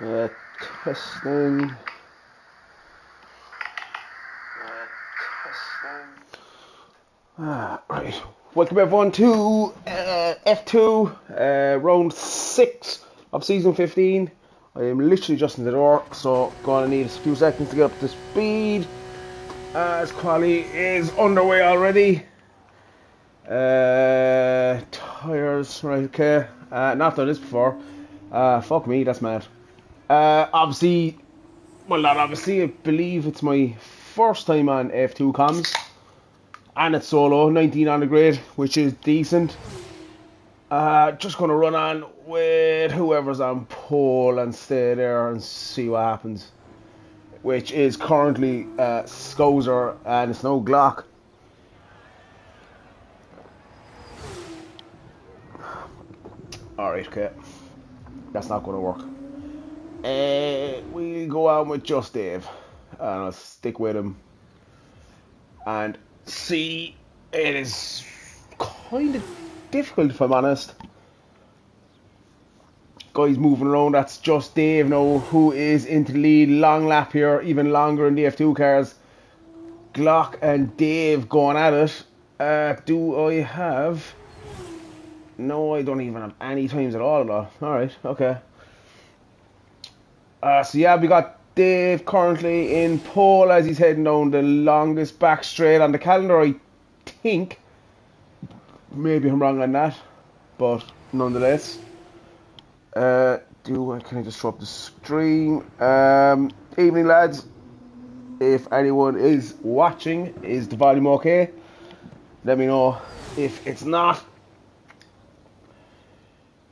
Uh, testing. Right. Welcome everyone to F2, round 6 of season 15. I am literally just in the door, so gonna need a few seconds to get up to speed. As quali is underway already. Tires, right, okay. Not done this before. Fuck me, that's mad. Obviously, well, not obviously, I believe it's my first time on F2 comms. And it's solo, 19 on the grid, which is decent. Just going to run on with whoever's on pole and stay there and see what happens. Which is currently Scozer and it's no Glock. Alright, okay. That's not going to work. We'll go on with just Dave. And I'll stick with him. And see, it is kind of difficult if I'm honest. Guys moving around, that's just Dave now, who is into the lead. Long lap here, even longer in the F2 cars. Glock and Dave going at it. Do I have... No, I don't even have any times at all. Alright, okay. So yeah, we got Dave currently in pole as he's heading down the longest back straight on the calendar, I think. Maybe I'm wrong on that, but nonetheless. Can I just throw up the stream? Evening lads. If anyone is watching, is the volume okay? Let me know if it's not.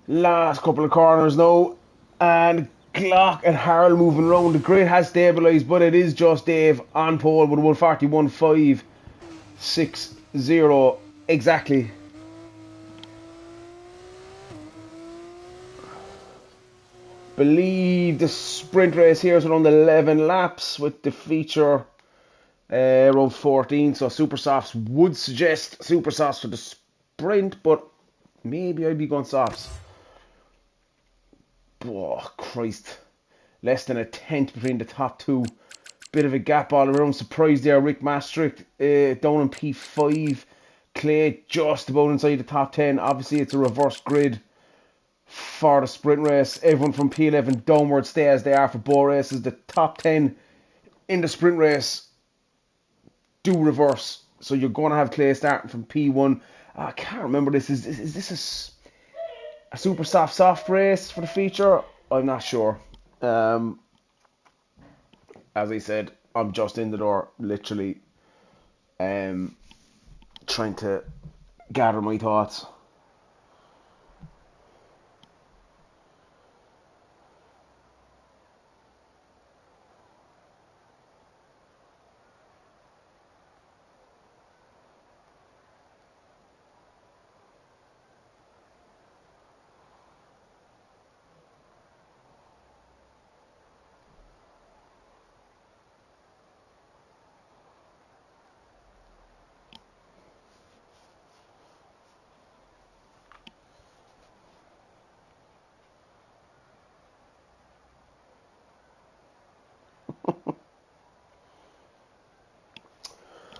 Last couple of corners now, and Glock and Harold moving around. The grid has stabilised, but it is just Dave on pole with 141.560 exactly. Believe the sprint race here is around 11 laps with the feature around 14, so super softs would suggest super softs for the sprint, but maybe I'd be going softs. Oh Christ, less than a tenth between the top two. Bit of a gap all around. Surprised there, Rick Maastricht down in P5. Clay just about inside the top 10. Obviously it's a reverse grid for the sprint race. Everyone from P11 downwards stay as they are for both races. The top 10 in the sprint race do reverse, so you're going to have Clay starting from P1. I can't remember this. Is this a super soft race for the feature? I'm not sure. As I said, I'm just in the door, literally trying to gather my thoughts.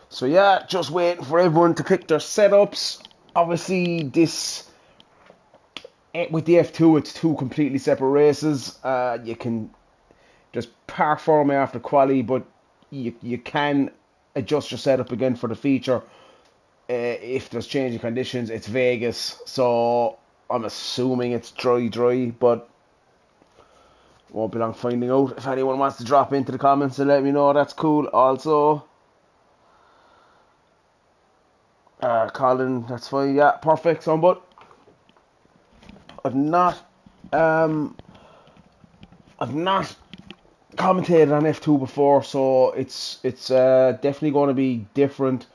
So yeah, just waiting for everyone to pick their setups. Obviously, this with the F2, it's two completely separate races. You can just park for me after quali, but you can adjust your setup again for the feature if there's changing conditions. It's Vegas, so I'm assuming it's dry, but won't be long finding out. If anyone wants to drop into the comments and let me know, that's cool. Also, Colin, that's fine. Yeah, perfect. So, but I've not commentated on F2 before, so it's definitely going to be different.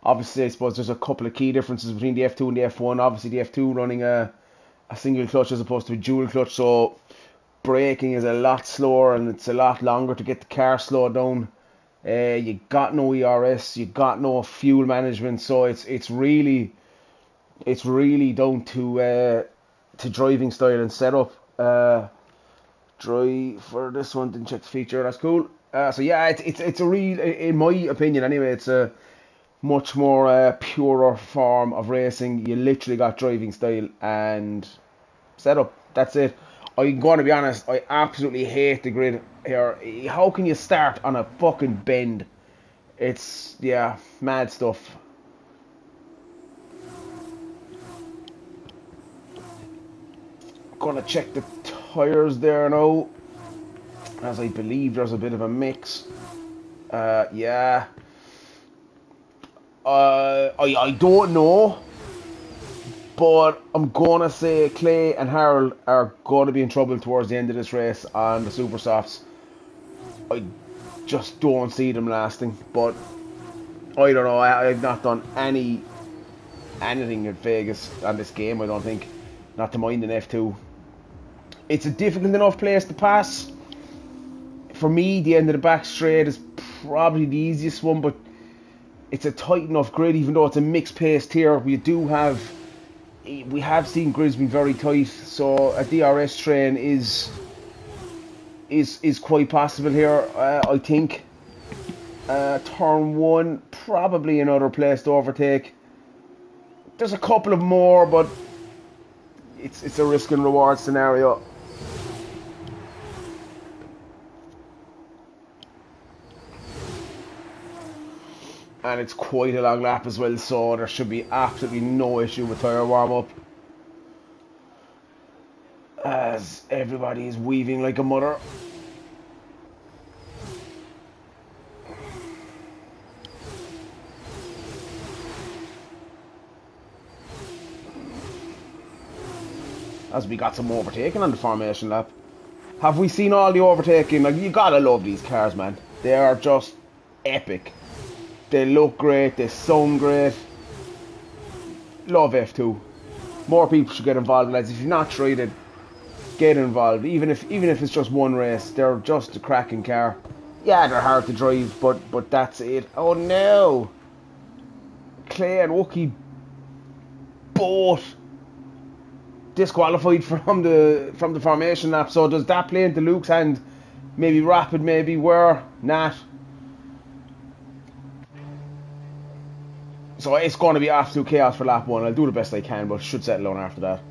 Obviously, I suppose there's a couple of key differences between the F2 and the F1. Obviously, the F2 running a single clutch as opposed to a dual clutch, so braking is a lot slower and it's a lot longer to get the car slowed down. You got no ERS, you got no fuel management, so it's really down to driving style and setup. Dry for this one, didn't check the feature, that's cool. So yeah, it's a real, in my opinion anyway, it's a much more purer form of racing. You literally got driving style and setup, that's it. I'm going to be honest, I absolutely hate the grid here. How can you start on a fucking bend? It's, yeah, mad stuff. Gonna check the tyres there now, as I believe there's a bit of a mix. Yeah. I don't know, but I'm gonna say Clay and Harold are gonna be in trouble towards the end of this race on the super softs. I just don't see them lasting, but I don't know. I've not done anything in Vegas on this game, I don't think. Not to mind in F2. It's a difficult enough place to pass. For me, the end of the back straight is probably the easiest one, but it's a tight enough grid, even though it's a mixed pace tier. We have seen grids being very tight, so a DRS train is quite possible here. I think turn one, probably another place to overtake. There's a couple of more, but it's a risk and reward scenario. And it's quite a long lap as well, so there should be absolutely no issue with tyre warm-up, as everybody is weaving like a mother. As we got some overtaking on the formation lap. Have we seen all the overtaking? Like, you gotta love these cars, man. They are just epic. They look great, they sound great. Love F2. More people should get involved, lads. If you've not tried it, get involved. Even if it's just one race, they're just a cracking car. Yeah, they're hard to drive, but that's it. Oh no! Clay and Wookie both disqualified from the formation lap. So does that play into Luke's hand? Maybe Rapid, maybe where not. So it's going to be absolute chaos for lap one. I'll do the best I can, but should settle down after that.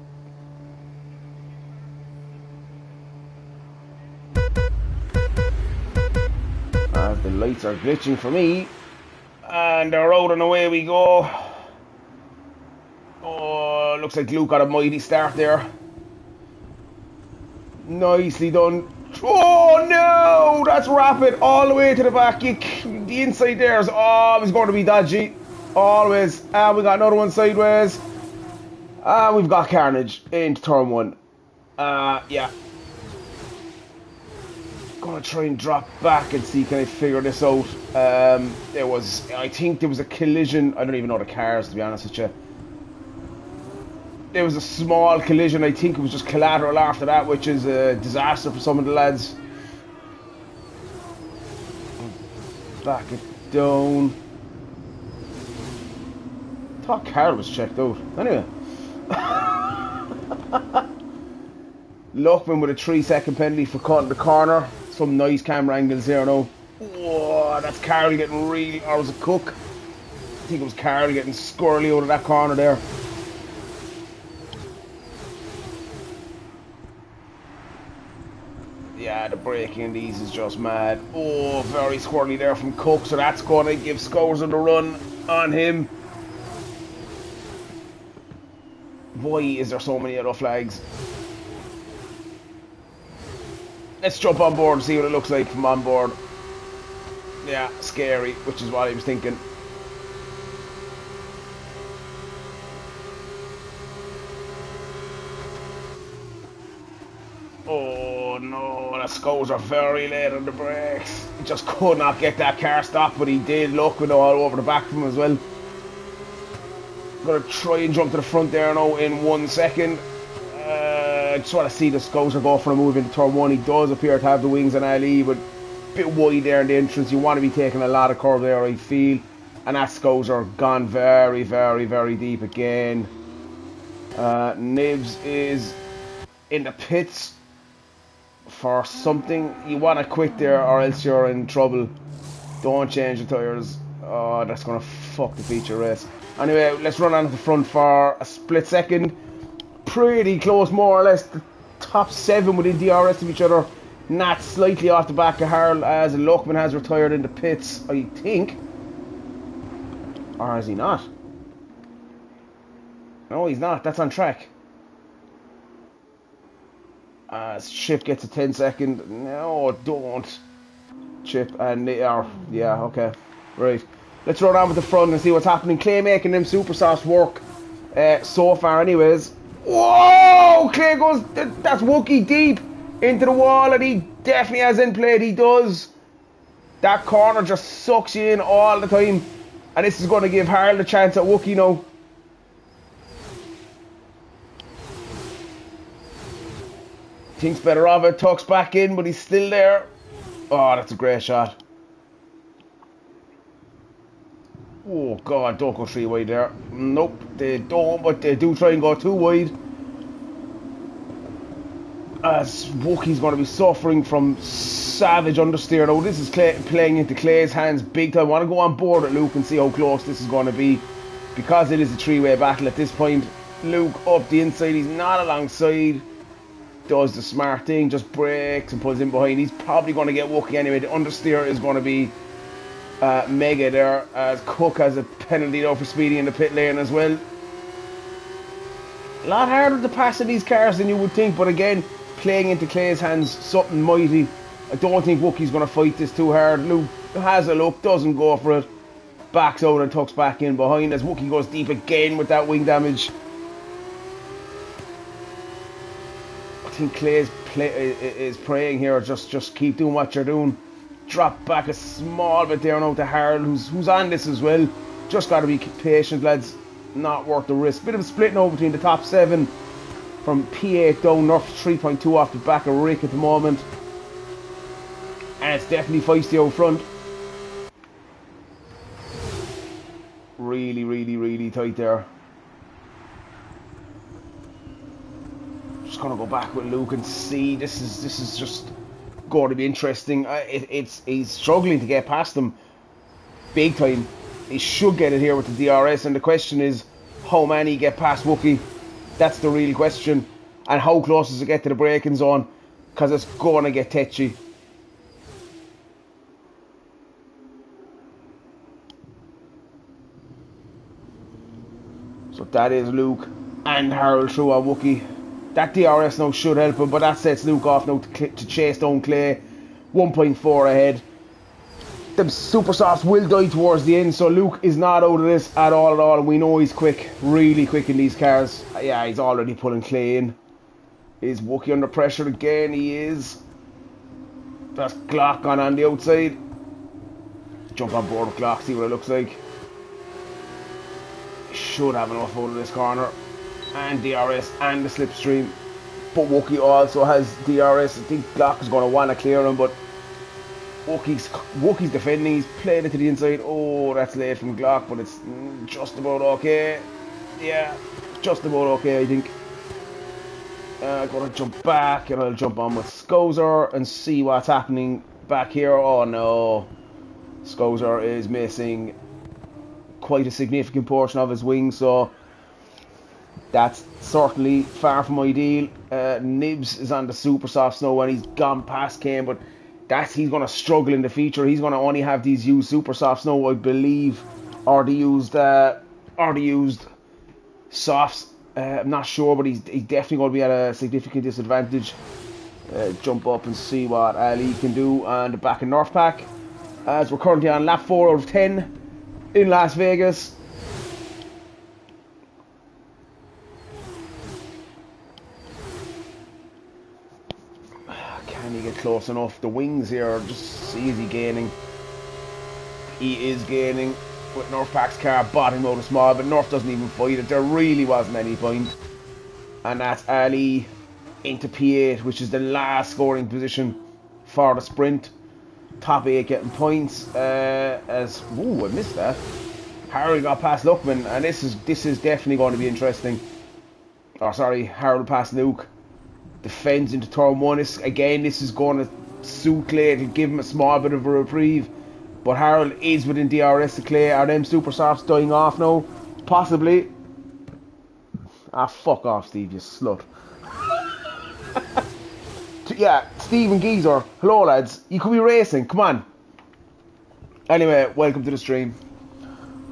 As the lights are glitching for me, and they're out and away we go. Oh, looks like Luke got a mighty start there. Nicely done. Oh no, that's Rapid all the way to the back. The inside there is always going to be dodgy. Always. And we got another one sideways. And we've got Carnage into turn one. Yeah. Gonna try and drop back and see can I figure this out. I think there was a collision. I don't even know the cars, to be honest with you. There was a small collision. I think it was just collateral after that, which is a disaster for some of the lads. Back it down. I thought Carl was checked out. Anyway. Luckman with a 3-second penalty for cutting the corner. Some nice camera angles here now. Whoa, that's Carl getting really... Or was it Cook? I think it was Carl getting squirrely out of that corner there. Yeah, the braking in these is just mad. Oh, very squirrely there from Cook. So that's going to give Scouser the run on him. Why is there so many other flags? Let's jump on board and see what it looks like from on board. Yeah, scary, which is what I was thinking. Oh no, the Scouts are very late on the brakes. He just could not get that car stopped, but he did. Look, with all over the back of him as well. Gonna try and jump to the front there now in 1 second. I just want to see the Scouser go for a move into turn one. He does appear to have the wings on Ali, but a bit wide there in the entrance. You want to be taking a lot of curve there, I feel. And that Scouser gone very, very, very deep again. Nibs is in the pits. for something. You want to quit there or else you're in trouble. Don't change the tyres. Oh, that's going to fuck the feature race. Anyway, let's run on to the front for a split second. Pretty close, more or less. The top 7 within DRS of each other. Not slightly off the back of Harl, as Luckman has retired in the pits, I think. Or is he not? No, he's not. That's on track. As Chip gets a 10-second. No, don't. Chip and they are. Yeah, okay. Right. Let's run on with the front and see what's happening. Clay making them super softs work so far, anyways. Whoa! Clay goes. That's Wookie deep into the wall, and he definitely has in played. He does. That corner just sucks you in all the time. And this is going to give Harl a chance at Wookie now. Thinks better of it, tucks back in, but he's still there. Oh, that's a great shot. Oh, God, don't go 3 wide there. Nope, they don't, but they do try and go 2 wide. As Wookie's going to be suffering from savage understeer. Now, this is playing into Clay's hands big time. I want to go on board at Luke and see how close this is going to be. Because it is a 3-way battle at this point. Luke up the inside, he's not alongside. Does the smart thing, just brakes and pulls in behind. He's probably going to get Wookie anyway. The understeer is going to be mega there, as Cook has a penalty though for speeding in the pit lane as well. A lot harder to pass in these cars than you would think, but again, playing into Clay's hands, something mighty. I don't think Wookie's going to fight this too hard. Luke has a look, doesn't go for it, backs out and tucks back in behind as Wookie goes deep again with that wing damage. I think Clay is praying here, just keep doing what you're doing. Drop back a small bit there now to Harold, who's on this as well. Just got to be patient, lads. Not worth the risk. Bit of a split now between the top 7 from P8 down, North 3.2 off the back of Rick at the moment. And it's definitely feisty out front. Really, really, really tight there. Just gonna go back with Luke and see. This is just going to be interesting. He's struggling to get past them big time. He should get it here with the DRS, and the question is how many get past Wookie. That's the real question. And how close does it get to the braking zone, because it's going to get tetchy. So that is Luke and Harold through on Wookie. That DRS now should help him, but that sets Luke off now to chase down Clay. 1.4 ahead. The super softs will die towards the end, so Luke is not out of this at all, and we know he's quick, really quick in these cars. Yeah, he's already pulling Clay in. Is Wookie under pressure again? He is. That's Glock gone on the outside. Jump on board with Glock, see what it looks like. Should have enough out of this corner. And DRS and the slipstream. But Wookie also has DRS. I think Glock is going to want to clear him, but Wookie's defending. He's played it to the inside. Oh, that's late from Glock, but it's just about okay. Yeah, just about okay, I think. I'm going to jump back, and I'll jump on with Scouser and see what's happening back here. Oh no, Scouser is missing quite a significant portion of his wing, so that's certainly far from ideal. Nibs is on the super soft snow and he's gone past Kane, but he's going to struggle in the feature. He's going to only have these used super soft snow, I believe, or the used softs. I'm not sure, but he's definitely going to be at a significant disadvantage. Jump up and see what Ali can do on the back of North Pack, as we're currently on lap 4 out of 10 in Las Vegas. Can he get close enough? The wings here, just see, is he gaining? He is gaining with North Pack's car bottom out of small, but North doesn't even fight it. There really wasn't any point. And that's Ali into P8, which is the last scoring position for the sprint. Top 8 getting points. Ooh, I missed that. Harry got past Luckman, and this is definitely going to be interesting. Oh, sorry, Harold passed Luke. defends into turn 1. Again, this is going to suit Clay. It'll give him a small bit of a reprieve. But Harold is within DRS to Clay. Are them super softs dying off now? Possibly. Ah, fuck off, Steve, you slut. Yeah, Stephen Geezer. Hello, lads. You could be racing. Come on. Anyway, welcome to the stream.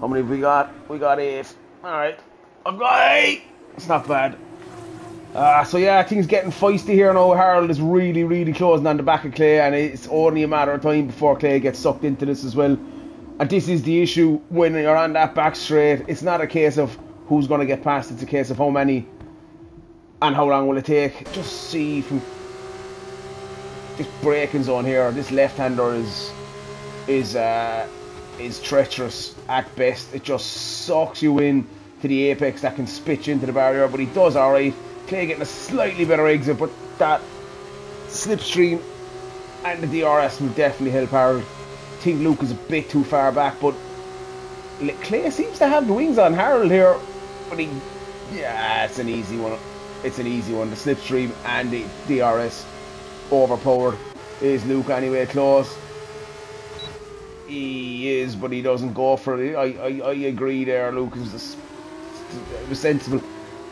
How many have we got? We got 8. Alright. I've got 8. It's not bad. So yeah, things getting feisty here now. Harold is really closing on the back of Clay, and it's only a matter of time before Clay gets sucked into this as well. And this is the issue when you're on that back straight. It's not a case of who's going to get past, it's a case of how many and how long will it take. Just see from this braking zone here, this left-hander is treacherous at best. It just sucks you in to the apex that can spitch into the barrier, but he does alright. Clay getting a slightly better exit, but that slipstream and the DRS will definitely help Harold. I think Luke is a bit too far back, but Clay seems to have the wings on Harold here. But yeah, it's an easy one. It's an easy one. The slipstream and the DRS overpowered. Is Luke anyway close? He is, but he doesn't go for it. I agree there. Luke was sensible.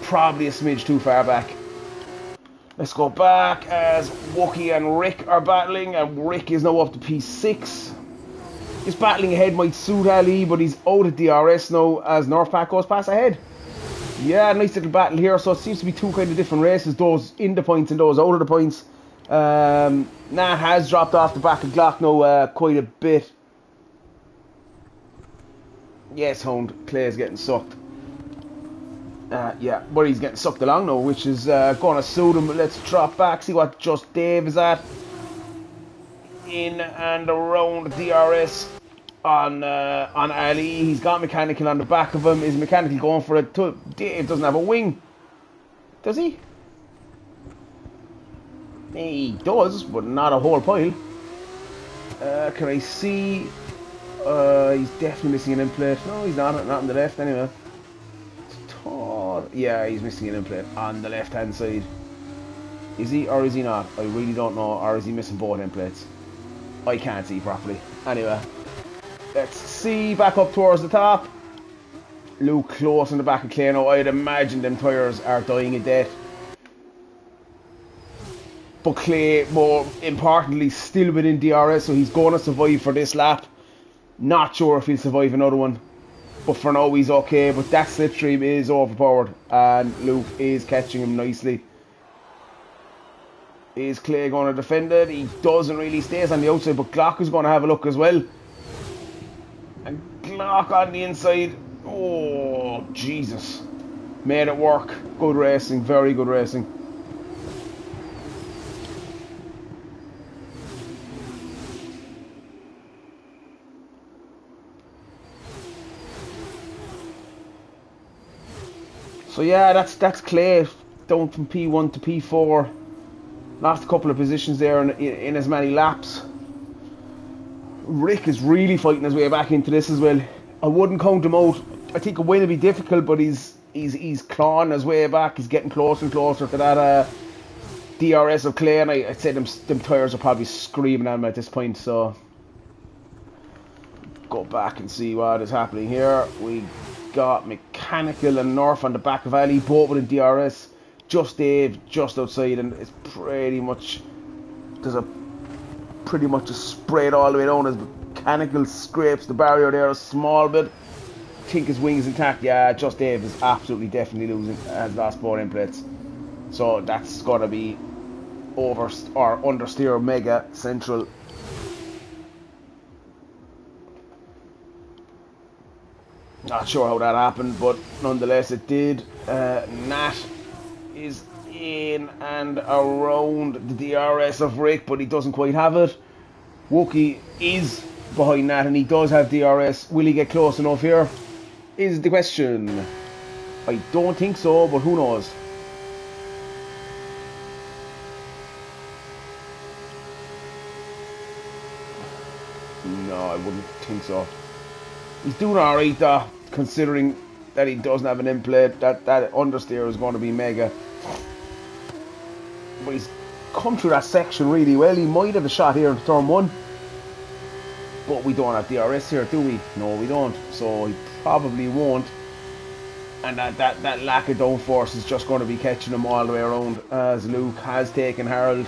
Probably a smidge too far back. Let's go back as Wookie and Rick are battling, and Rick is now up to P6. This battling ahead might suit Ali, but he's out of DRS now as Northpack goes past ahead. Yeah, nice little battle here. So it seems to be two kind of different races, those in the points and those out of the points. Nat has dropped off the back of Glock now quite a bit. Yes, Hound. Clay's getting sucked. Yeah, but he's getting sucked along now, which is going to suit him. But let's drop back, see what Just Dave is at. In and around DRS on Ali. He's got mechanical on the back of him. Is mechanical going for it? Dave doesn't have a wing, does he? He does, but not a whole pile. Can I see? He's definitely missing an end plate. No, he's not on the left anyway. Yeah, he's missing an end plate on the left hand side. Is he or is he not? I really don't know. Or is he missing both end plates? I can't see properly. Anyway, let's see back up towards the top. Luke close in the back of Clay now. I'd imagine them tyres are dying a death. But Clay, more importantly, still within DRS, so he's going to survive for this lap. Not sure if he'll survive another one. But for now, he's okay. But that slipstream is overpowered, and Luke is catching him nicely. Is Clay going to defend it? He doesn't really. Stays on the outside, but Glock is going to have a look as well. And Glock on the inside. Oh, Jesus. Made it work. Good racing. Very good racing. So yeah, that's Clay down from P1 to P4. Lost a couple of positions there in as many laps. Rick is really fighting his way back into this as well. I wouldn't count him out. I think it will be difficult, but he's clawing his way back. He's getting closer and closer to that DRS of Clay, and I'd say them tyres are probably screaming at him at this point. So go back and see what is happening here. We got Mechanical and North on the back of Ali, both with a DRS. Just Dave just outside, and it's pretty much pretty much a spread all the way down as Mechanical scrapes the barrier there a small bit. I think his wing is intact. Yeah, Just Dave is absolutely definitely losing, has lost both end plates. So that's gotta be over or understeer Mega Central. Not sure how that happened, but nonetheless it did. Nat is in and around the DRS of Rick, but he doesn't quite have it. Wookie is behind Nat, and he does have DRS. Will he get close enough here? Is the question. I don't think so, but who knows? No, I wouldn't think so. He's doing alright though, considering that he doesn't have an end plate. That understeer is going to be mega. But he's come through that section really well. He might have a shot here in turn 1. But we don't have DRS here, do we? No, we don't. So he probably won't. And that lack of downforce is just going to be catching him all the way around, as Luke has taken Harold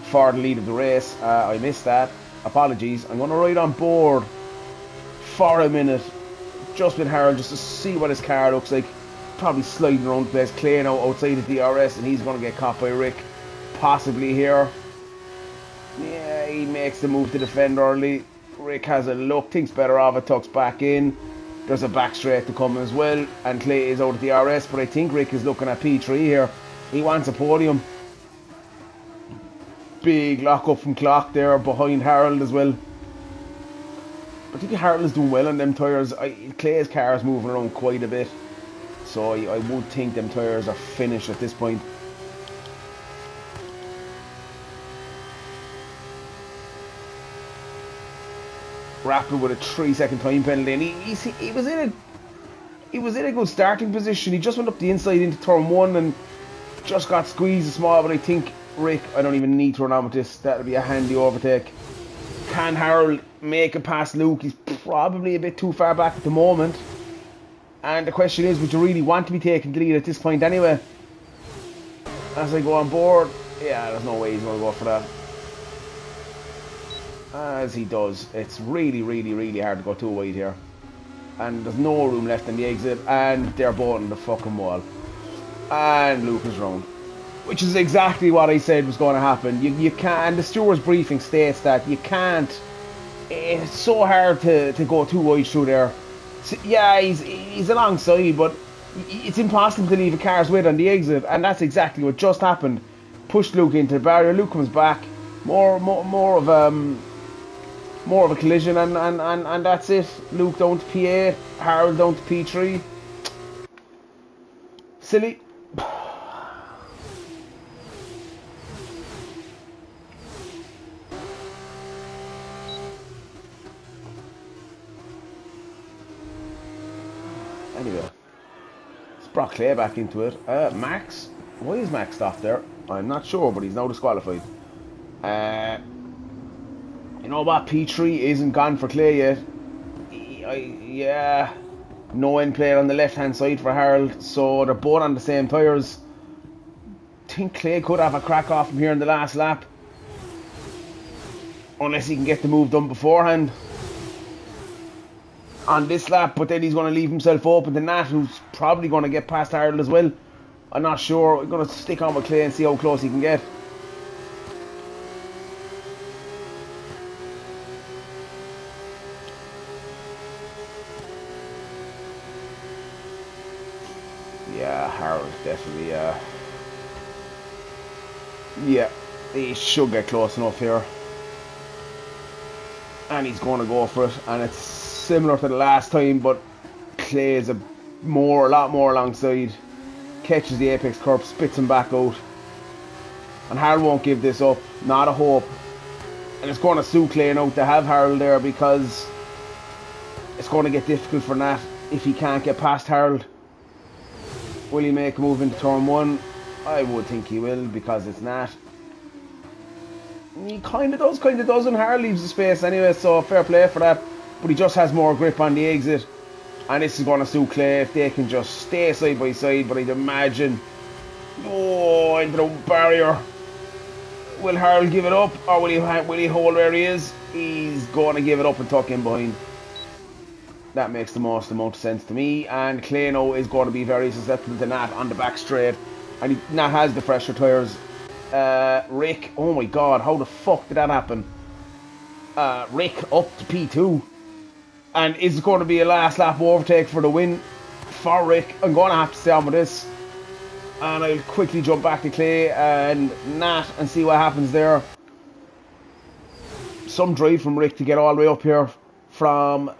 for the lead of the race. I missed that. Apologies. I'm going to ride on board for a minute just with Harold, just to see what his car looks like. Probably sliding around the place. Clay now outside the DRS, and he's going to get caught by Rick. Possibly here. Yeah, he makes the move to defend early. Rick has a look, thinks better of it, tucks back in. There's a back straight to come as well, and Clay is out of the RS, but I think Rick is looking at P3 here. He wants a podium. Big lock up from Clock there behind Harold as well. I think Harold is doing well on them tyres. Clay's car is moving around quite a bit, so I would think them tyres are finished at this point. Rapid with a 3-second time penalty, and he was in a good starting position. He just went up the inside into turn 1 and just got squeezed small. But I think Rick, I don't even need to run on with this. That'll be a handy overtake. Can Harold make it past Luke? He's probably a bit too far back at the moment. And the question is, would you really want to be taking the lead at this point anyway? As I go on board, yeah, there's no way he's going to go for that. As he does. It's really, really, really hard to go too wide here. And there's no room left in the exit. And they're both on the fucking wall. And Luke is round. Which is exactly what I said was going to happen. You can't, and the steward's briefing states that you can't. It's so hard to go too wide through there. So, yeah, he's alongside, but it's impossible to leave a car's weight on the exit. And that's exactly what just happened. Pushed Luke into the barrier. Luke comes back. More of a collision, and that's it. Luke down to P8, Harold down to P3. Silly. Anyway, let's brought Clay back into it. Max, why is Max stopped there? I'm not sure, but he's now disqualified. You know what? P3 isn't gone for Clay yet. Yeah. No end plate on the left hand side for Harold. So they're both on the same tyres. I think Clay could have a crack off him here in the last lap. Unless he can get the move done beforehand. On this lap. But then he's going to leave himself open to Nat, who's probably going to get past Harold as well. I'm not sure. I'm going to stick on with Clay and see how close he can get. Yeah, Harold definitely, yeah, he should get close enough here. And he's going to go for it. And it's similar to the last time, but Clay is a lot more alongside. Catches the apex curb, spits him back out. And Harold won't give this up. Not a hope. And it's going to suit Clay now to have Harold there, because it's going to get difficult for Nat if he can't get past Harold. Will he make a move into turn 1? I would think he will, because it's Nat. He kind of does, and Harold leaves the space anyway, so fair play for that. But he just has more grip on the exit. And this is going to suit Clay if they can just stay side by side. But I'd imagine, oh, into the barrier. Will Harold give it up, or will he hold where he is? He's going to give it up and tuck in behind. That makes the most amount of sense to me. And Clay now is going to be very susceptible to Nat on the back straight. And Nat has the fresher tyres. Rick, oh my god, how the fuck did that happen? Rick up to P2. And is it going to be a last lap overtake for the win for Rick? I'm going to have to stay on with this. And I'll quickly jump back to Clay and Nat and see what happens there. Some drive from Rick to get all the way up here from...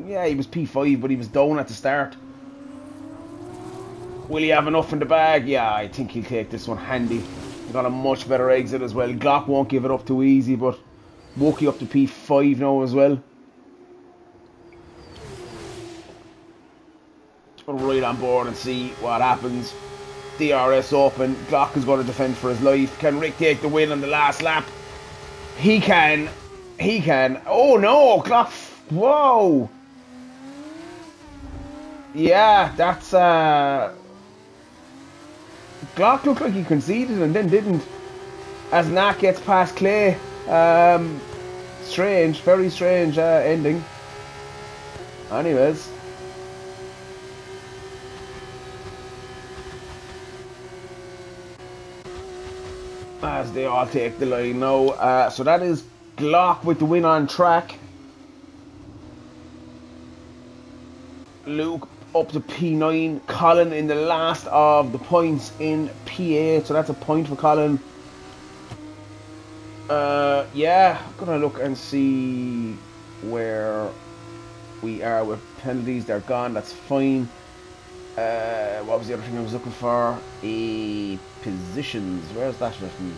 yeah, he was P5, but he was down at the start. Will he have enough in the bag? Yeah, I think he'll take this one handy. He's got a much better exit as well. Glock won't give it up too easy, but Wookie up to P5 now as well. Gonna ride on board and see what happens. DRS open. Glock is going to defend for his life. Can Rick take the win on the last lap? He can. He can. Oh no, Glock. Whoa. Yeah, that's Glock looked like he conceded and then didn't. As Nat gets past Clay. Strange, very strange ending. Anyways. As they all take the line now. So that is Glock with the win on track. Luke up to P9. Colin in the last of the points in P8. So that's a point for Colin. Yeah, I'm gonna look and see where we are with penalties. They're gone. That's fine. What was the other thing I was looking for? Positions. Where's that written?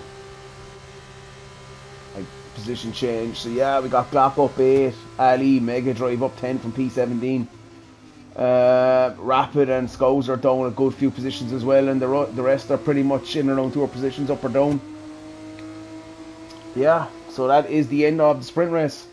Like position change. So yeah, we got Glock up 8, Ali Mega Drive up 10 from P17. Rapid and Scouse are down a good few positions as well, and the rest are pretty much in around 2 positions up or down. Yeah, so that is the end of the sprint race.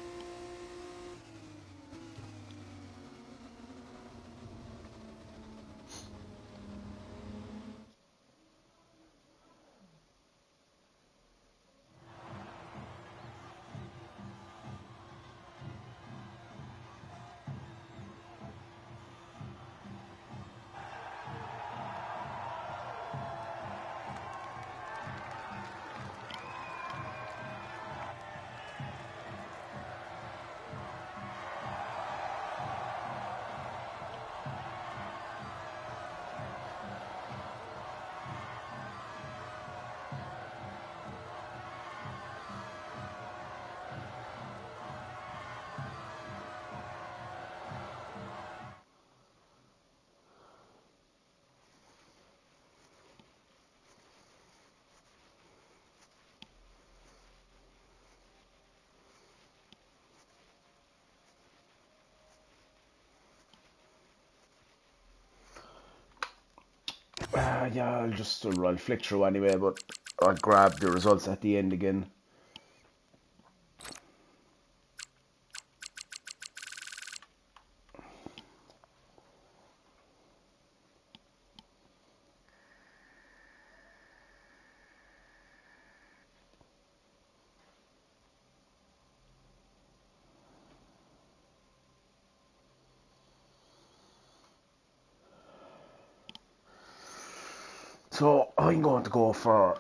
Yeah, I'll flick through anyway, but I'll grab the results at the end again. So I'm going to go for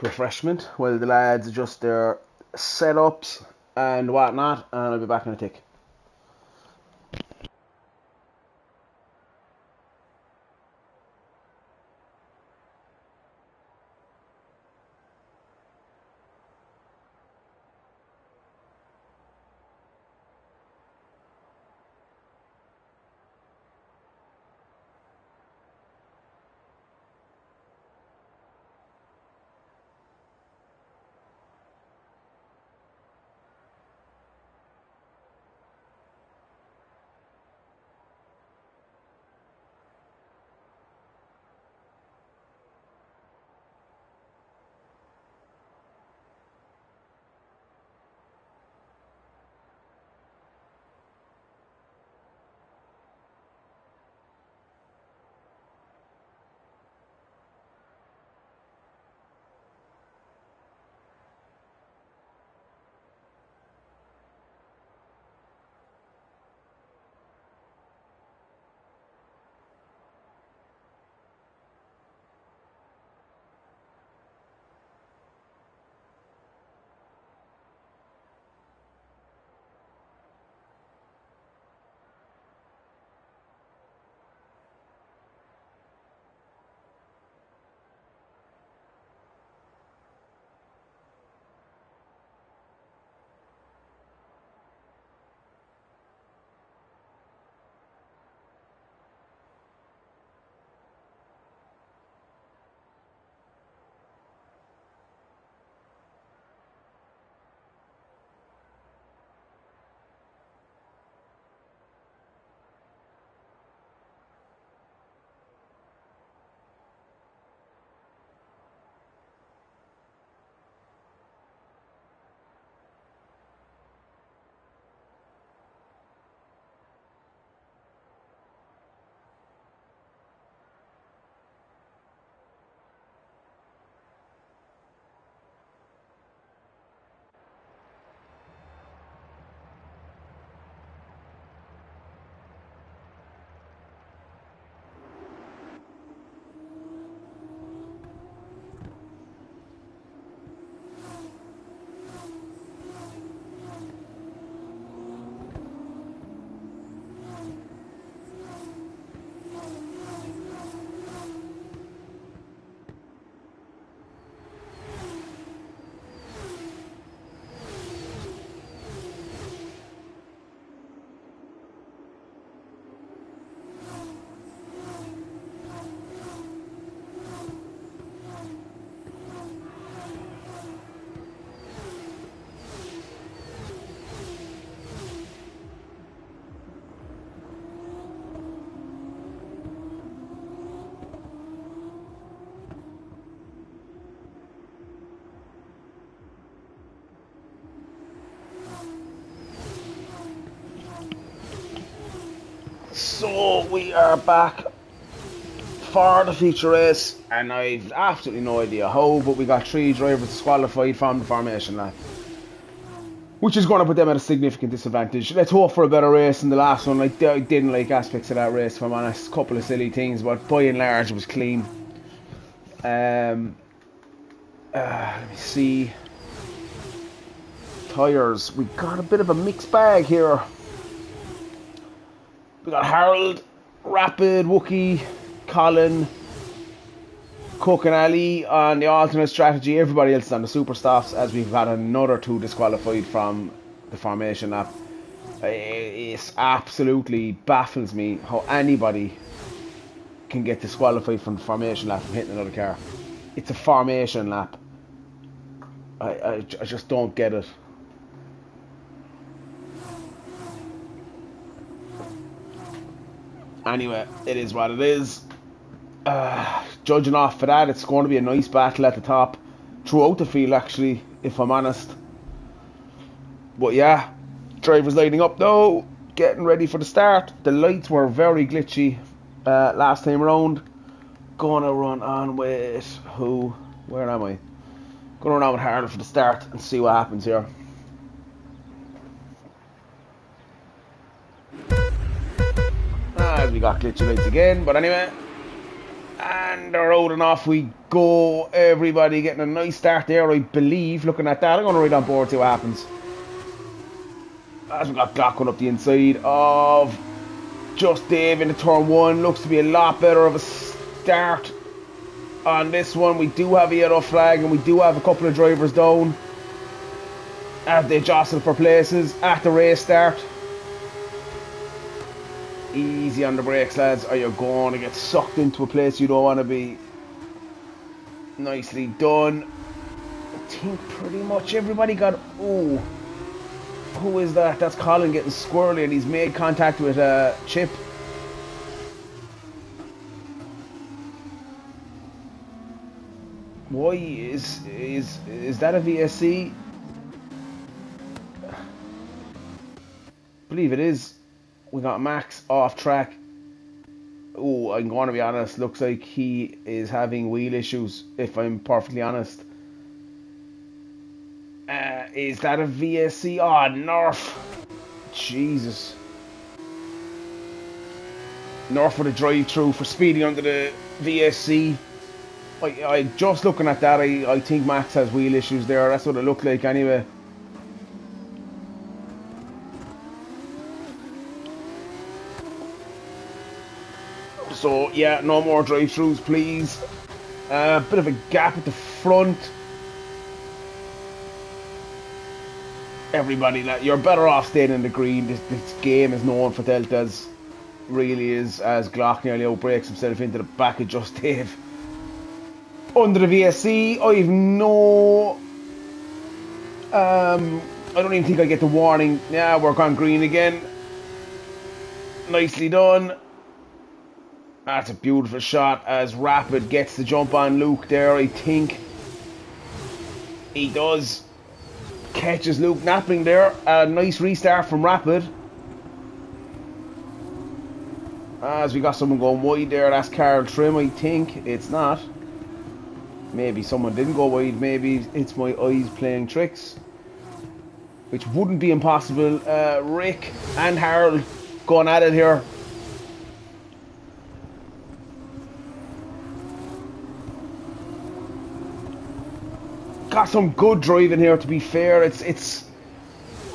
refreshment while the lads adjust their setups and whatnot, and I'll be back in a tick. we are back for the feature race, and I've absolutely no idea how, but we got 3 drivers disqualified from the formation lap, which is going to put them at a significant disadvantage. Let's hope for a better race than the last one. I didn't like aspects of that race, if I'm honest. A couple of silly things, but by and large it was clean. Let me see. Tyres, we got a bit of a mixed bag here. We got Harold, Rapid, Wookie, Colin, Cook and Ali on the alternate strategy. Everybody else is on the super softs, as we've had another 2 disqualified from the formation lap. It absolutely baffles me how anybody can get disqualified from the formation lap from hitting another car. It's a formation lap. I just don't get it. Anyway, it is what it is. Judging off for that, it's going to be a nice battle at the top throughout the field, actually, if I'm honest. But yeah, drivers lining up though, getting ready for the start. The lights were very glitchy last time around. Gonna run on with who? Where am I? Gonna run on with Harold for the start and see what happens here. As we got glitchy lights again, but anyway. And they're out and off we go. Everybody getting a nice start there, I believe. Looking at that, I'm going to ride on board, see what happens. As we got Glock going up the inside of Just Dave into turn 1. Looks to be a lot better of a start on this one. We do have a yellow flag and we do have a couple of drivers down as they jostle for places at the race start. Easy on the brakes, lads, or you're going to get sucked into a place you don't want to be. Nicely done. I think pretty much everybody got... Oh, who is that? That's Colin getting squirrely, and he's made contact with Chip. Why is that a VSC? I believe it is. We got Max off track. Oh, I'm going to be honest. Looks like he is having wheel issues, if I'm perfectly honest. Is that a VSC? Oh, Nerf. Jesus. Nerf with a drive-through for speeding under the VSC. I just looking at that, I think Max has wheel issues there. That's what it looked like anyway. So yeah, no more drive-throughs, please. Bit of a gap at the front. Everybody, you're better off staying in the green. This game is known for deltas, really is. As Glock nearly outbreaks himself into the back of Just Dave under the VSC. I've no. I don't even think I get the warning. Yeah, we're on green again. Nicely done. That's a beautiful shot as Rapid gets the jump on Luke there, I think. He does. Catches Luke napping there. A nice restart from Rapid. As we got someone going wide there, that's Carl Trim, I think. It's not. Maybe someone didn't go wide. Maybe it's my eyes playing tricks, which wouldn't be impossible. Rick and Harold going at it here. Got some good driving here, to be fair. It's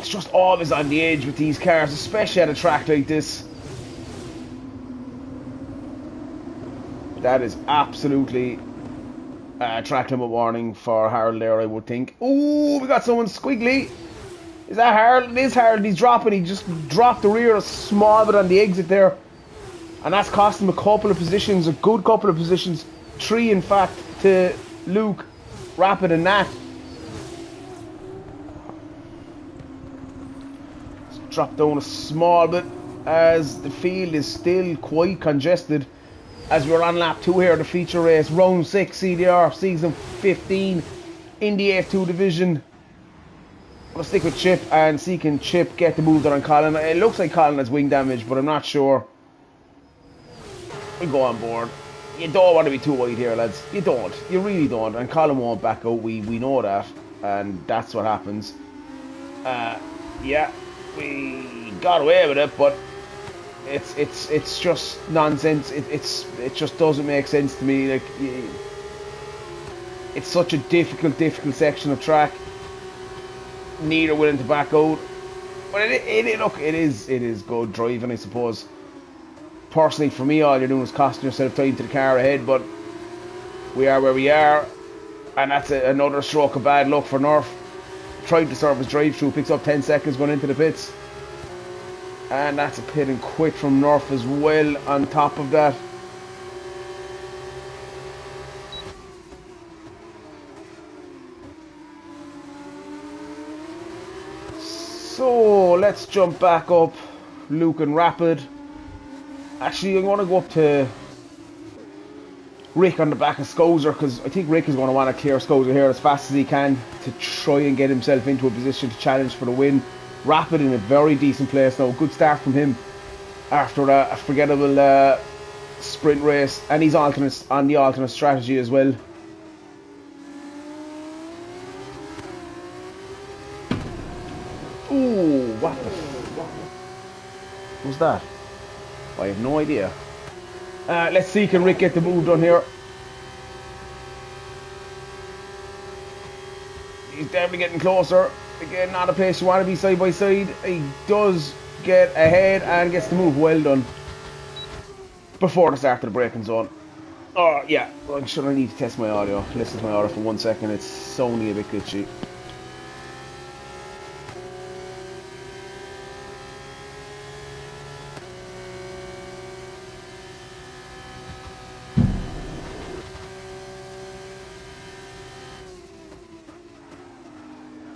just always on the edge with these cars, especially at a track like this. That is absolutely a track limit warning for Harold there, I would think. Oh, we got someone squiggly. Is that Harold? It is Harold. He's dropping. He just dropped the rear a small bit on the exit there. And that's cost him a couple of positions, a good couple of positions. 3, in fact, to Luke, Rapid and Nat. Let's drop down a small bit as the field is still quite congested. As we're on lap 2 here, the feature race, round 6, CDR, season 15, in the F2 division. I'm going to stick with Chip and see can Chip get the move there on Colin. It looks like Colin has wing damage, but I'm not sure. We go on board. You don't want to be too wide here, lads. You don't. You really don't. And Colin won't back out. We know that. And that's what happens. Yeah, we got away with it, but it's just nonsense. It just doesn't make sense to me. Like, it's such a difficult section of track. Neither willing to back out. But look, it is good driving, I suppose. Personally, for me, all you're doing is costing yourself time to the car ahead. But we are where we are, and that's another stroke of bad luck for North. Tried to serve his drive-through, picks up 10 seconds going into the pits. And that's a pit and quit from North as well on top of that. So let's jump back up Luke and Rapid. Actually, I'm going to go up to Rick on the back of Scozer, because I think Rick is going to want to clear Scozer here as fast as he can to try and get himself into a position to challenge for the win. Rapid in a very decent place now. Good start from him after a forgettable sprint race, and he's on the alternate strategy as well. Ooh, what was that? I have no idea. Let's see, can Rick get the move done here? He's definitely getting closer. Again, not a place you want to be side by side. He does get ahead and gets the move. Well done. Before the start of the braking zone. Oh, yeah. I'm sure I need to test my audio. Listen to my audio for 1 second. It's sounding a bit glitchy.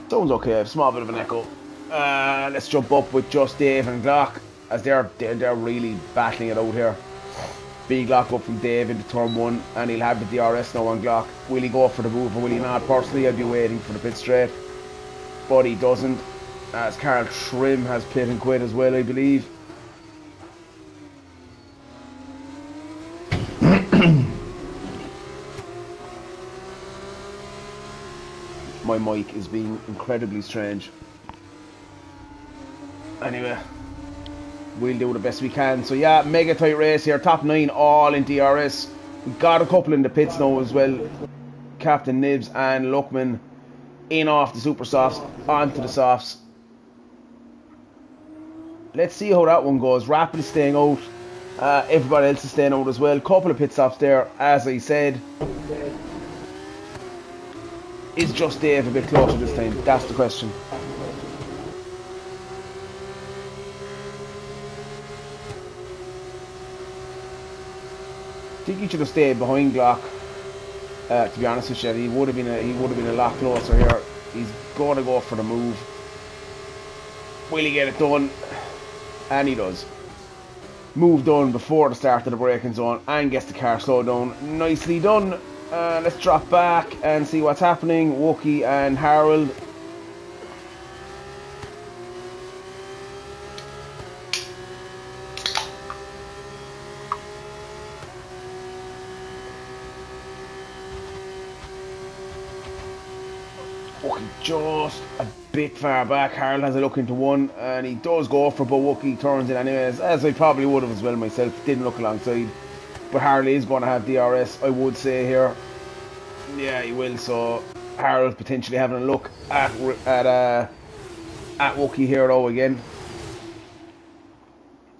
Sounds okay, I have a small bit of an echo. Let's jump up with just Dave and Glock, as they're really battling it out here. Big Glock up from Dave into turn 1, and he'll have the DRS now on Glock. Will he go for the move or will he not? Personally, I'd be waiting for the pit straight, but he doesn't, as Carl Trim has pit and quit as well, I believe. My mic is being incredibly strange. Anyway, we'll do the best we can. So yeah, mega tight race here. Top 9 all in DRS. We've got a couple in the pits now as well. Captain Nibs and Luckman in off the super softs, onto the softs. Let's see how that one goes. Rapid is staying out. Everybody else is staying out as well. Couple of pit stops there, as I said. Is just Dave a bit closer this time? That's the question. I think he should have stayed behind Glock. To be honest with you, he would have been a lot closer here. He's going to go for the move. Will he get it done? And he does. Move done before the start of the braking zone and gets the car slowed down. Nicely done. Let's drop back and see what's happening. Wookie and Harold. Wookie just a bit far back. Harold has a look into one and he does go for it, but Wookie turns it anyways, as I probably would have as well myself. Didn't look alongside. But Harold is going to have DRS, I would say here. Yeah, he will. So Harold potentially having a look at Wookie here though again.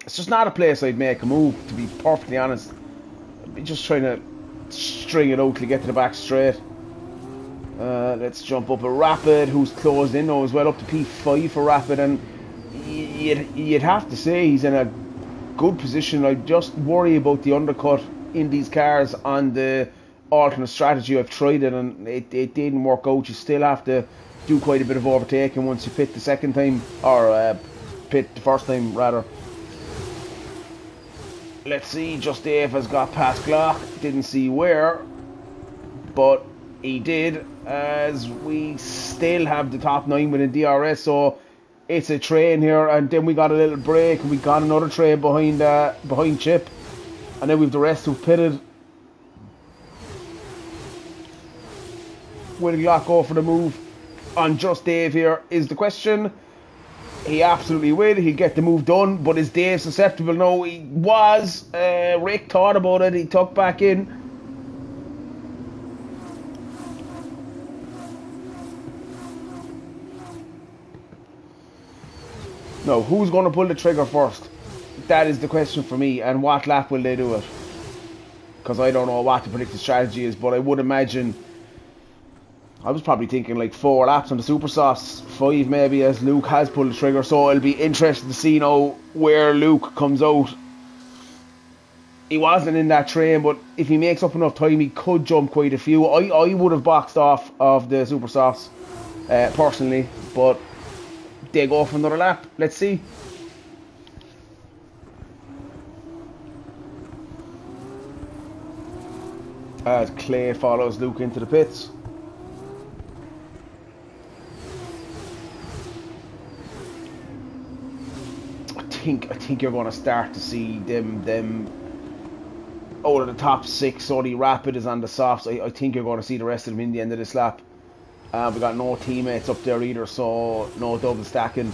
It's just not a place I'd make a move, to be perfectly honest. I'd be just trying to string it out to get to the back straight. Let's jump up a Rapid, who's closed in now as well, up to P5 for Rapid, and you'd have to say he's in a good position. I just worry about the undercut in these cars on the alternate strategy. I've tried it and it didn't work out. You still have to do quite a bit of overtaking once you pit the second time, or pit the first time rather. Let's see, just Dave has got past Glock. Didn't see where, but he did, as we still have the top 9 within DRS. So it's a train here, and then we got a little break and we got another train behind Chip. And then we've the rest who've pitted. Will Glock go for the move on Just Dave here is the question. He absolutely will. He'll get the move done. But is Dave susceptible? No, he was. Rick thought about it. He tucked back in. No, who's going to pull the trigger first? That is the question for me. And what lap will they do it? Because I don't know what the predicted strategy is. But I would imagine... I was probably thinking like 4 laps on the super softs, 5 maybe, as Luke has pulled the trigger. So it'll be interesting to see now where Luke comes out. He wasn't in that train, but if he makes up enough time, he could jump quite a few. I would have boxed off of the super softs personally, but they go for another lap. Let's see. As Clay follows Luke into the pits. I think you're going to start to see them out of the top 6. Only Rapid is on the softs. I think you're going to see the rest of them in the end of this lap. We got no teammates up there either, so no double stacking.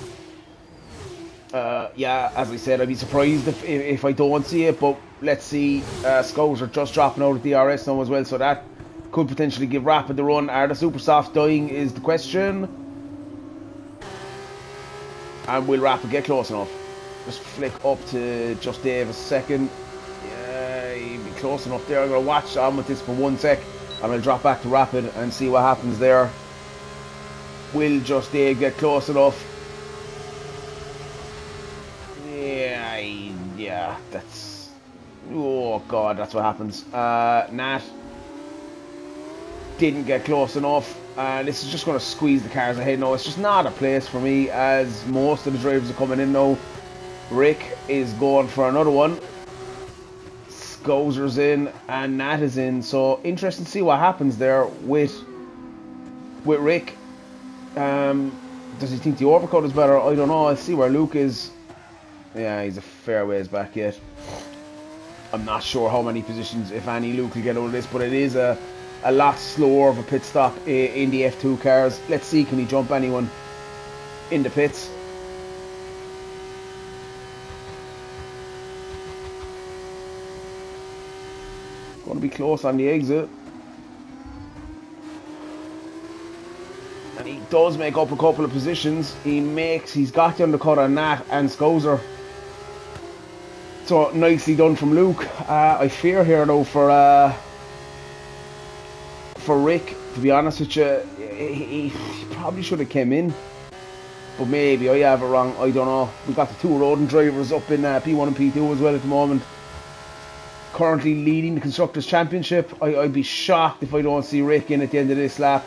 Yeah, as I said, I'd be surprised if I don't see it, but let's see. Scouts are just dropping out of DRS now as well, so that could potentially give Rapid the run. Are the super softs dying is the question. And will Rapid get close enough? Just flick up to Just Dave a second. Yeah, he'll be close enough there. I'm going to watch on with this for 1 sec. And I'll drop back to Rapid and see what happens there. Will Just Dave get close enough? Yeah, that's... Oh, God, that's what happens. Nat didn't get close enough. This is just going to squeeze the cars ahead now. It's just not a place for me, as most of the drivers are coming in now. Rick is going for another one. Scouzer's in and Nat is in. So interesting to see what happens there with Rick. Does he think the overcut is better? I don't know. I'll see where Luke is. Yeah, he's a fair ways back yet. I'm not sure how many positions, if any, Luke will get out of this, but it is a lot slower of a pit stop in the F2 cars. Let's see, can he jump anyone in the pits? Going to be close on the exit. And he does make up a couple of positions. He's got the undercut on Nat and Scouser. So nicely done from Luke. I fear here though for Rick, to be honest with you. He probably should have came in. But maybe I have it wrong, I don't know. We've got the 2 Rodent drivers up in P1 and P2 as well at the moment. Currently leading the Constructors' Championship. I'd be shocked if I don't see Rick in at the end of this lap.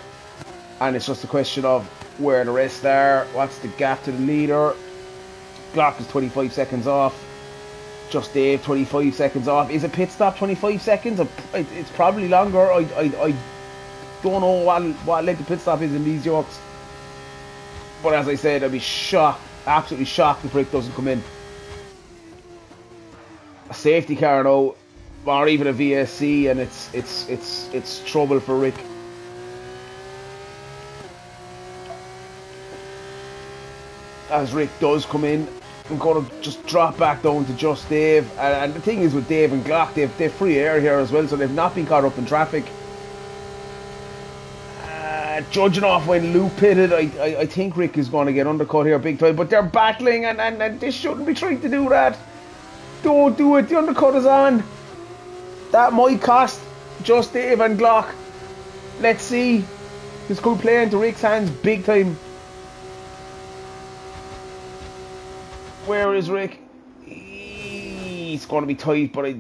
And it's just a question of where the rest are. What's the gap to the leader? Glock is 25 seconds off. Just Dave 25 seconds off. Is a pit stop 25 seconds? It's probably longer. I don't know what length the pit stop is in these yokes. But as I said, I'd be shocked, absolutely shocked if Rick doesn't come in. A safety car now, or even a VSC, and it's trouble for Rick. As Rick does come in, I'm going to just drop back down to Just Dave. And the thing is with Dave and Glock, they've free air here as well, so they've not been caught up in traffic. Judging off when Luke pitted, I think Rick is going to get undercut here big time. But they're battling, and they shouldn't be trying to do that. Don't do it. The undercut is on. That might cost Just Dave and Glock. Let's see. This could play into Rick's hands big time. Where is Rick? He's going to be tight, but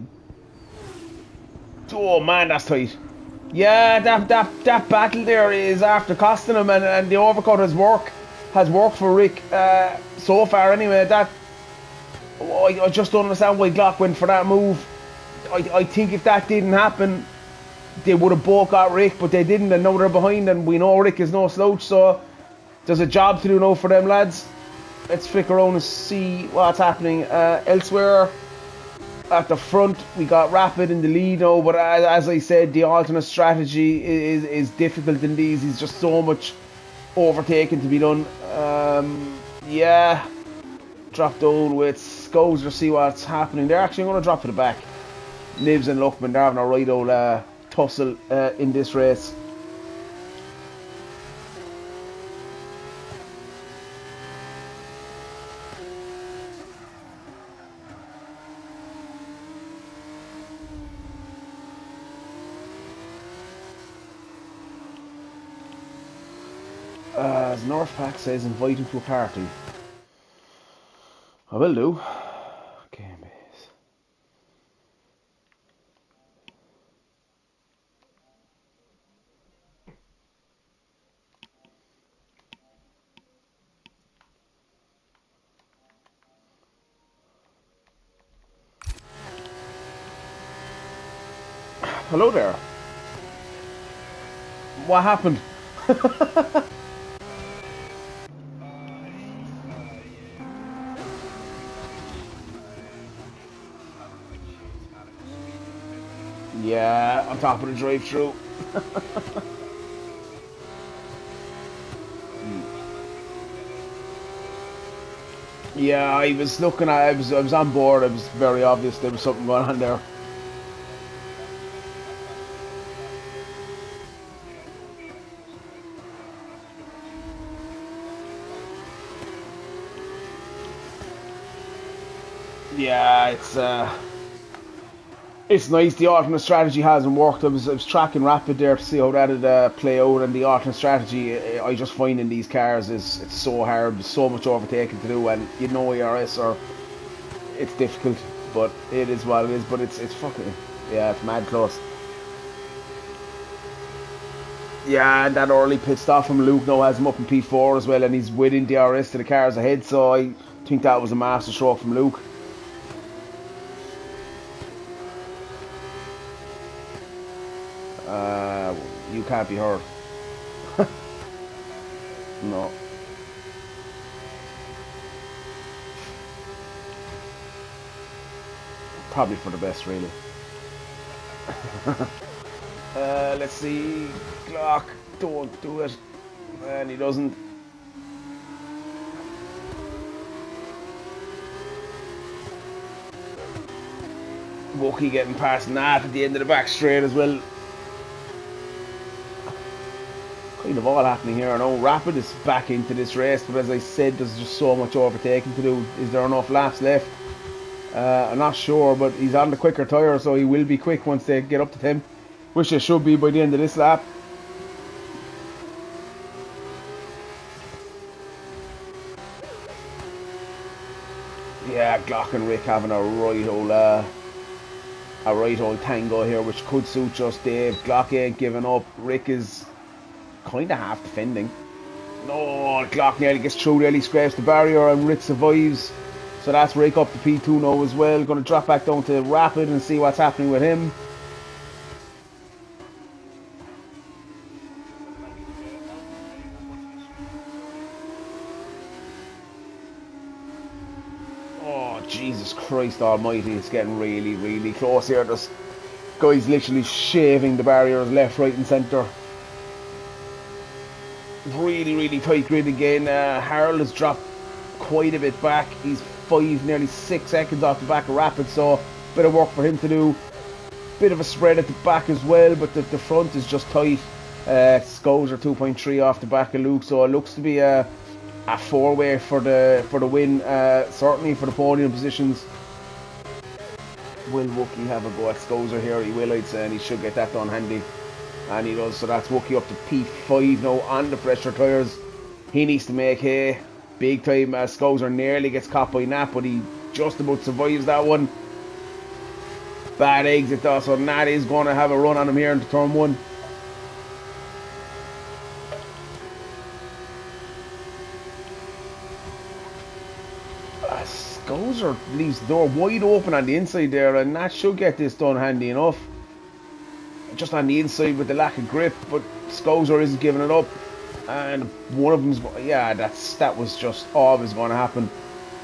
oh man, that's tight. Yeah, that battle there is after costing him, and the overcut has worked for Rick so far anyway. I just don't understand why Glock went for that move. I think if that didn't happen, they would have both got Rick, but they didn't, and now they're behind, and we know Rick is no slouch, so there's a job to do now for them lads. Let's flick around and see what's happening elsewhere. At the front, we got Rapid in the lead now, but as I said, the alternate strategy is difficult in these. There's just so much overtaking to be done. Yeah, drop down with Scozer, see what's happening. They're actually going to drop to the back. Nibs and Luckman, they're having a right old tussle in this race. As Northpack says, invite him to a party. I will do. Game base. Hello there. What happened? Yeah, on top of the drive-through. Yeah, I was looking at. I was on board. It was very obvious there was something going on there. Yeah, it's nice. The alternate strategy hasn't worked. I was tracking Rapid there to see how that'd play out, and the alternate strategy I just find in these cars is it's so hard. There's so much overtaking to do, and you know ERS or it's difficult, but it is what it is. But it's fucking yeah, it's mad close. Yeah, and that early pit stop from Luke now has him up in P4 as well, and he's within DRS to the cars ahead. So I think that was a master stroke from Luke. You can't be hurt. No. Probably for the best, really. Let's see. Glock, don't do it. And he doesn't. Wookie getting past Nat at the end of the back straight as well. Kind of all happening here. I know Rapid is back into this race, but as I said, there's just so much overtaking to do. Is there enough laps left? I'm not sure, but he's on the quicker tyre, so he will be quick once they get up to him, which they should be by the end of this lap. Yeah, Glock and Rick having a right old tango here, which could suit just Dave. Glock ain't giving up. Rick is kind of half defending. No, Glock nearly gets through, nearly scrapes the barrier, and Rick survives. So that's Rick up to P2 now as well. Going to drop back down to Rapid and see what's happening with him. Oh, Jesus Christ almighty, it's getting really, really close here. There's guys literally shaving the barriers left, right and centre. Really, really tight grid again. Harold has dropped quite a bit back. He's nearly 6 seconds off the back of Rapid, so bit of work for him to do. Bit of a spread at the back as well, but the front is just tight. Skulls are 2.3 off the back of Luke, so it looks to be a four-way for the win. Certainly for the podium positions. Will Wookie have a go at Skulls here? He will, I'd say, and he should get that done handy. And he does, so that's Wookie up to P5 now on the pressure tyres. He needs to make hay big time. Scozer nearly gets caught by Nat, but he just about survives that one. Bad exit though, so Nat is going to have a run on him here into turn 1. Scozer leaves the door wide open on the inside there, and Nat should get this done handy enough. Just on the inside with the lack of grip, but Scozer isn't giving it up. And one of them's, yeah, that was just always going to happen.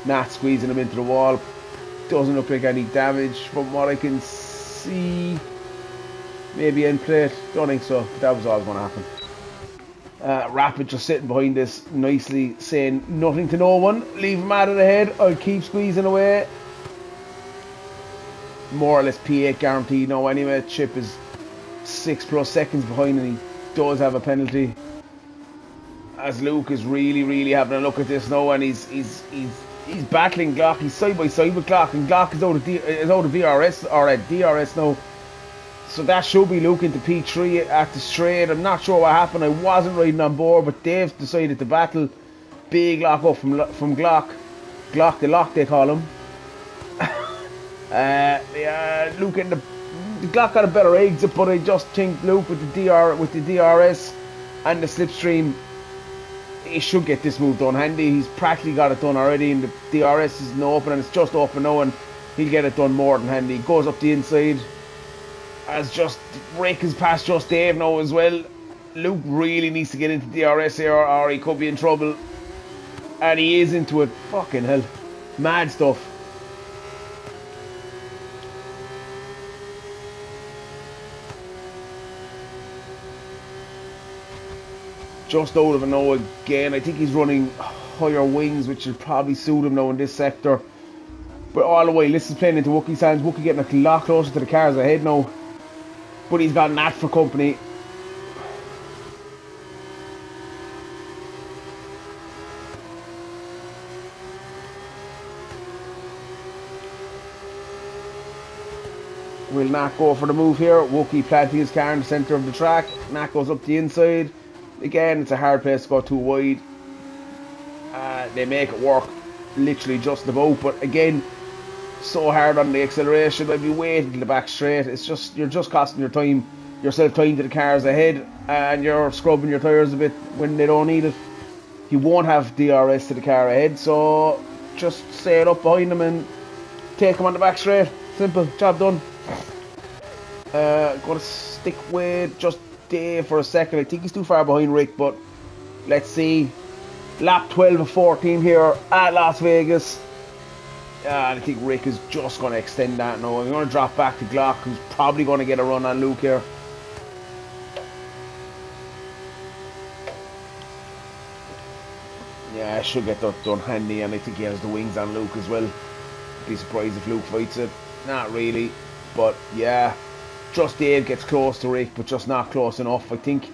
Nat squeezing him into the wall. Doesn't look like any damage from what I can see. Maybe end plate. Don't think so. But that was always going to happen. Rapid just sitting behind this nicely, saying nothing to no one. Leave him out of the head. I'll keep squeezing away. More or less P8 guaranteed now anyway. Chip is 6+ seconds behind and he does have a penalty. As Luke is really having a look at this now, and he's battling Glock. He's side by side with Glock, and Glock is out of VRS or at DRS now. So that should be Luke into P3 at the straight. I'm not sure what happened. I wasn't riding on board, but Dave decided to battle. Big lock up from Glock. Glock the lock they call him. Luke in the Glock got a better exit, but I just think Luke with the DRS and the slipstream, he should get this move done handy. He's practically got it done already, and the DRS isn't open, and it's just open now, and he'll get it done more than handy. Goes up the inside. As just Rick has passed just Dave now as well. Luke really needs to get into DRS here, or he could be in trouble. And he is into it. Fucking hell. Mad stuff. Just out of it now again. I think he's running higher wings, which will probably suit him now in this sector. But all the way, this is playing into Wookie's hands. Wookie getting a lot closer to the cars ahead now. But he's got Nat for company. Will Nat go for the move here? Wookie planting his car in the centre of the track. Nat goes up the inside. Again, it's a hard place to go too wide. They make it work literally just about. But again, so hard on the acceleration. I'd be waiting to the back straight. It's just, you're just costing yourself time to the cars ahead, and you're scrubbing your tyres a bit when they don't need it. You won't have DRS to the car ahead, so just stay it up behind them and take them on the back straight. Simple, job done. Gonna stick with just Dave for a second. I think he's too far behind Rick, but let's see. Lap 12 of 14 here at Las Vegas. I think Rick is just going to extend that now. I'm going to drop back to Glock, who's probably going to get a run on Luke here. Yeah, I should get that done handy, and I think he has the wings on Luke as well. Be surprised if Luke fights it. Not really, but yeah. Just Dave gets close to Rick, but just not close enough. I think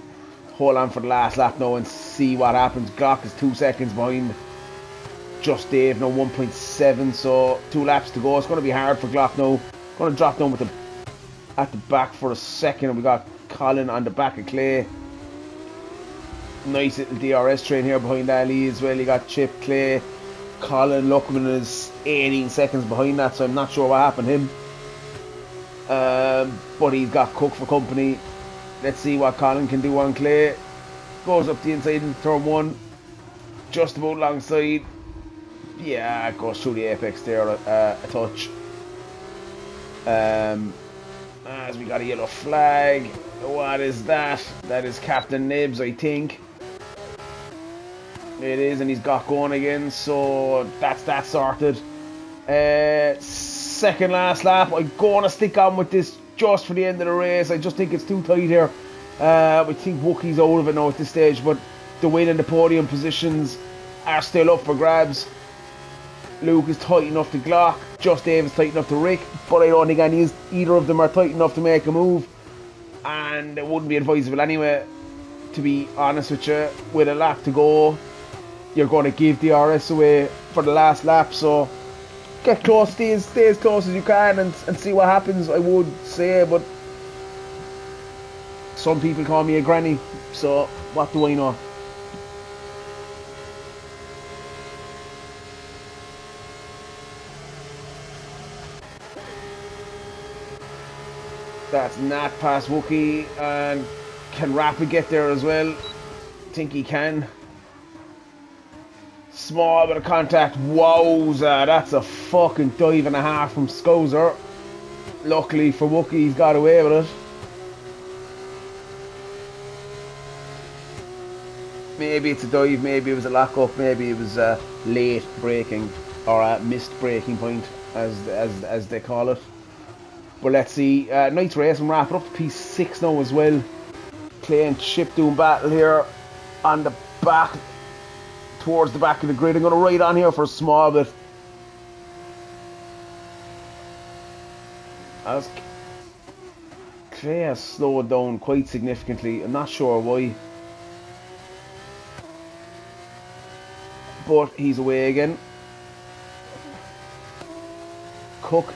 hold on for the last lap now and see what happens. Glock is 2 seconds behind Just Dave now 1.7, so 2 laps to go. It's going to be hard for Glock now. Going to drop down with at the back for a second. We got Colin on the back of Clay. Nice little DRS train here behind Ali as well. You got Chip, Clay, Colin. Luckman is 18 seconds behind that, so I'm not sure what happened to him. But he's got Cook for company. Let's see what Colin can do on Clay. Goes up the inside in turn 1. Just about alongside. Yeah, it goes through the apex there a touch. As we got a yellow flag. What is that? That is Captain Nibs, I think. It is, and he's got going again, so that's that sorted. Second last lap. I'm going to stick on with this just for the end of the race. I just think it's too tight here. I think Wookie's out of it now at this stage, but the win and the podium positions are still up for grabs. Luke is tight enough to Glock. Just Dave is tight enough to Rick, but I don't think either of them are tight enough to make a move, and it wouldn't be advisable anyway, to be honest with you. With a lap to go, you're going to give the RS away for the last lap, so get close, stay as close as you can and see what happens, I would say. But some people call me a granny, so what do I know? That's Nat past Wookie, and can Rapid get there as well? Think he can. Small bit of contact. Wowza, that's a fucking dive and a half from Scouser. Luckily for Wookie, he's got away with it. Maybe it's a dive, maybe it was a lock up, maybe it was a late braking or a missed braking point. as they call it. But let's see. Night's race and wrap it up to P6 now as well. Clay and Chip doing battle here on the back, towards the back of the grid. I'm going to ride on here for a small bit. As Clay has slowed down quite significantly. I'm not sure why. But he's away again. Cook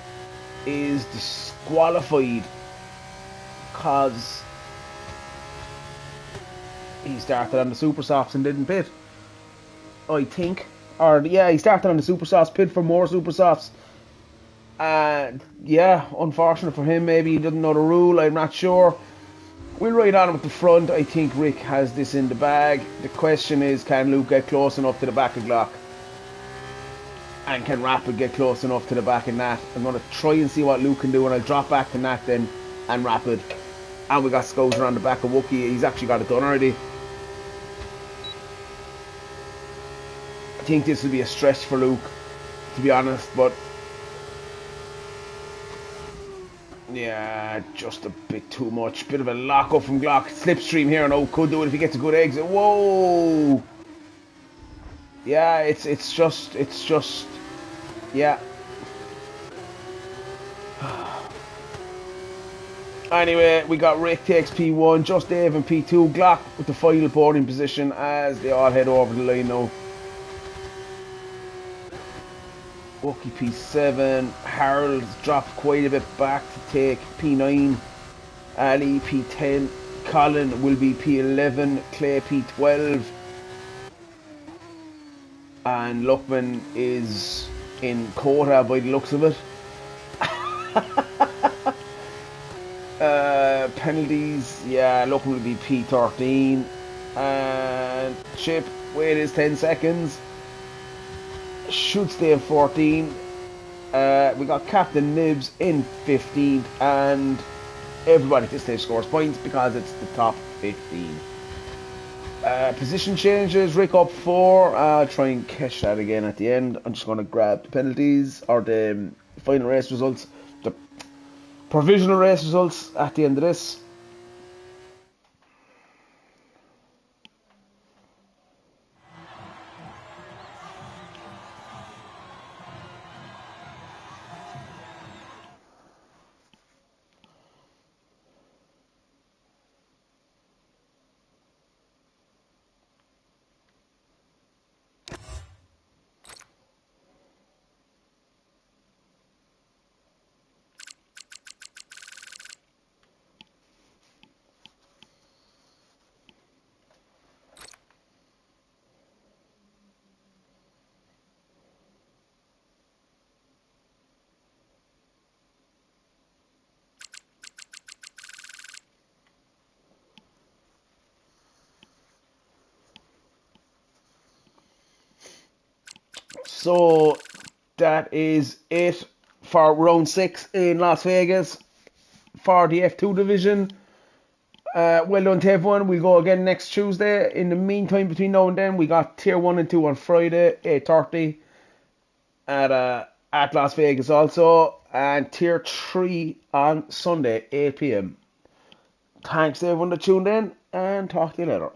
is disqualified because he started on the super softs and didn't pit, I think. Or yeah, he started on the super softs, pit for more super softs. Yeah, unfortunate for him. Maybe he doesn't know the rule, I'm not sure. We'll ride on him at the front. I think Rick has this in the bag. The question is, can Luke get close enough to the back of Glock? And can Rapid get close enough to the back of Nat? I'm going to try and see what Luke can do, and I'll drop back to Nat then, and Rapid. And we got Scouser on the back of Wookie. He's actually got it done already. I think this will be a stretch for Luke, to be honest, but yeah, just a bit too much. Bit of a lock up from Glock. Slipstream here now, could do it if he gets a good exit. Whoa! Yeah, it's just yeah. Anyway, we got Rick takes P1, just Dave and P2. Glock with the final boarding position as they all head over the line now. Wookie P7, Harold's dropped quite a bit back to take P9, Ali P10, Colin will be P11, Clay P12, and Luckman is in quota by the looks of it. Penalties, yeah, Luckman will be P13, and Chip, wait is 10 seconds. Should stay in 14. We got Captain Nibs in 15th, and everybody at this stage scores points because it's the top 15. Position changes, Rick up 4. I'll try and catch that again at the end. I'm just going to grab the penalties, or the final race results, the provisional race results at the end of this. So that is it for round 6 in Las Vegas for the F2 division. Well done to everyone. We'll go again next Tuesday. In the meantime, between now and then, we got tier 1 and 2 on Friday, 8:30 at Las Vegas also, and tier 3 on Sunday, 8 p.m. Thanks to everyone that tuned in, and talk to you later.